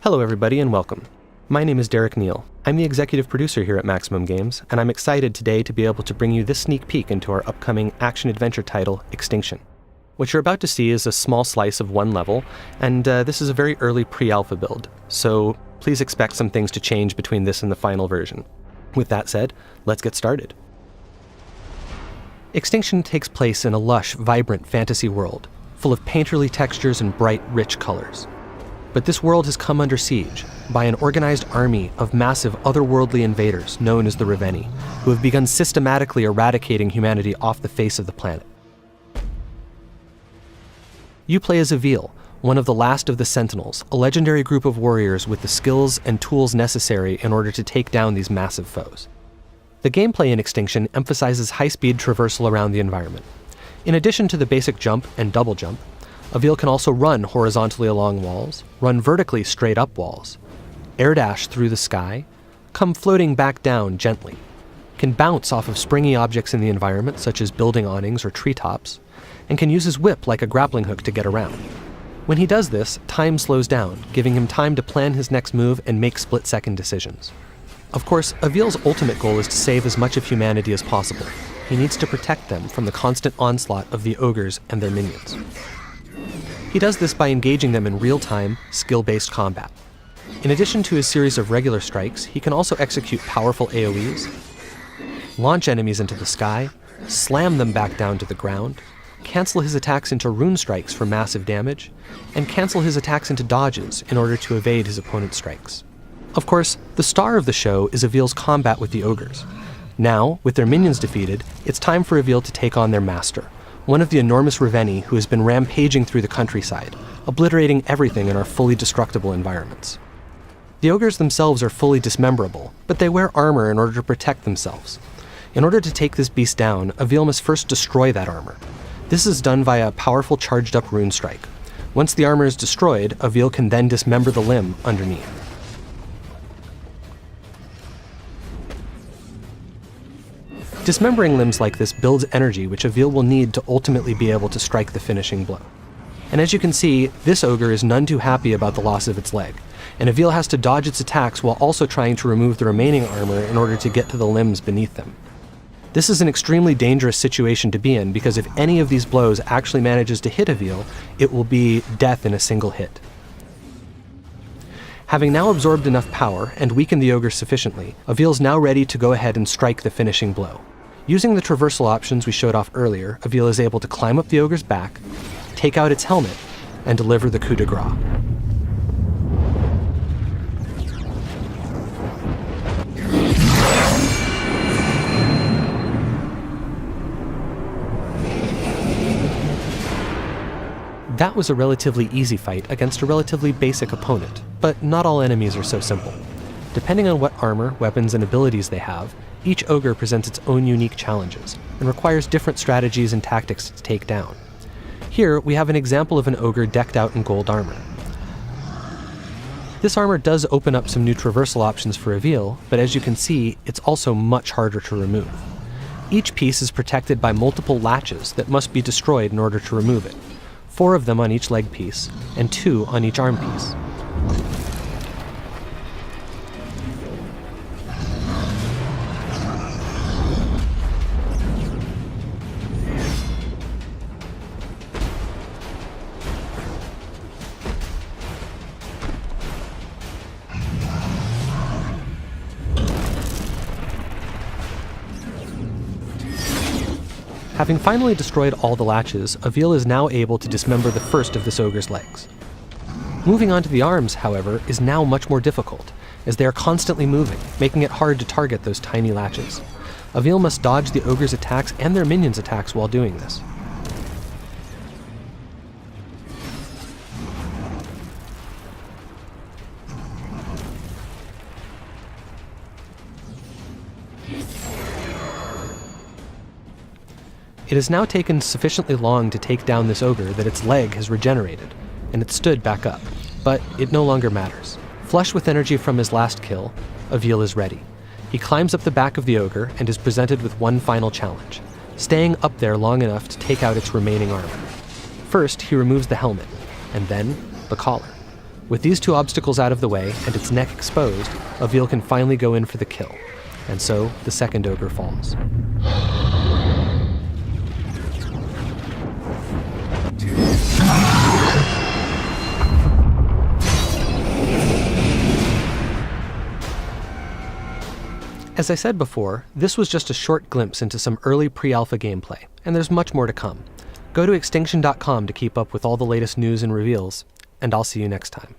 Hello everybody and welcome. My name is Derek Neal. I'm the executive producer here at Maximum Games, and I'm excited today to be able to bring you this sneak peek into our upcoming action-adventure title, Extinction. What you're about to see is a small slice of one level, and this is a very early pre-alpha build, so please expect some things to change between this and the final version. With that said, let's get started. Extinction takes place in a lush, vibrant fantasy world, full of painterly textures and bright, rich colors. But this world has come under siege by an organized army of massive otherworldly invaders known as the Reveni, who have begun systematically eradicating humanity off the face of the planet. You play as Avil, one of the last of the Sentinels, a legendary group of warriors with the skills and tools necessary in order to take down these massive foes. The gameplay in Extinction emphasizes high-speed traversal around the environment. In addition to the basic jump and double jump, Avil can also run horizontally along walls, run vertically straight up walls, air dash through the sky, come floating back down gently, can bounce off of springy objects in the environment such as building awnings or treetops, and can use his whip like a grappling hook to get around. When he does this, time slows down, giving him time to plan his next move and make split-second decisions. Of course, Avil's ultimate goal is to save as much of humanity as possible. He needs to protect them from the constant onslaught of the ogres and their minions. He does this by engaging them in real-time, skill-based combat. In addition to his series of regular strikes, he can also execute powerful AoEs, launch enemies into the sky, slam them back down to the ground, cancel his attacks into rune strikes for massive damage, and cancel his attacks into dodges in order to evade his opponent's strikes. Of course, the star of the show is Avil's combat with the ogres. Now, with their minions defeated, it's time for Avil to take on their master, one of the enormous Reveni who has been rampaging through the countryside, obliterating everything in our fully destructible environments. The ogres themselves are fully dismemberable, but they wear armor in order to protect themselves. In order to take this beast down, Avil must first destroy that armor. This is done via a powerful charged-up rune strike. Once the armor is destroyed, Avil can then dismember the limb underneath. Dismembering limbs like this builds energy which Avil will need to ultimately be able to strike the finishing blow. And as you can see, this ogre is none too happy about the loss of its leg, and Avil has to dodge its attacks while also trying to remove the remaining armor in order to get to the limbs beneath them. This is an extremely dangerous situation to be in because if any of these blows actually manages to hit Avil, it will be death in a single hit. Having now absorbed enough power and weakened the ogre sufficiently, Avil is now ready to go ahead and strike the finishing blow. Using the traversal options we showed off earlier, Avil is able to climb up the ogre's back, take out its helmet, and deliver the coup de grace. That was a relatively easy fight against a relatively basic opponent, but not all enemies are so simple. Depending on what armor, weapons, and abilities they have, each ogre presents its own unique challenges, and requires different strategies and tactics to take down. Here, we have an example of an ogre decked out in gold armor. This armor does open up some new traversal options for Avil, but as you can see, it's also much harder to remove. Each piece is protected by multiple latches that must be destroyed in order to remove it. 4 of them on each leg piece, and 2 on each arm piece. Having finally destroyed all the latches, Avil is now able to dismember the first of this ogre's legs. Moving on to the arms, however, is now much more difficult, as they are constantly moving, making it hard to target those tiny latches. Avil must dodge the ogre's attacks and their minions' attacks while doing this. It has now taken sufficiently long to take down this ogre that its leg has regenerated, and it stood back up, but it no longer matters. Flush with energy from his last kill, Avil is ready. He climbs up the back of the ogre and is presented with one final challenge, staying up there long enough to take out its remaining armor. First, he removes the helmet, and then the collar. With these two obstacles out of the way and its neck exposed, Avil can finally go in for the kill. And so, the second ogre falls. As I said before, this was just a short glimpse into some early pre-alpha gameplay, and there's much more to come. Go to Extinction.com to keep up with all the latest news and reveals, and I'll see you next time.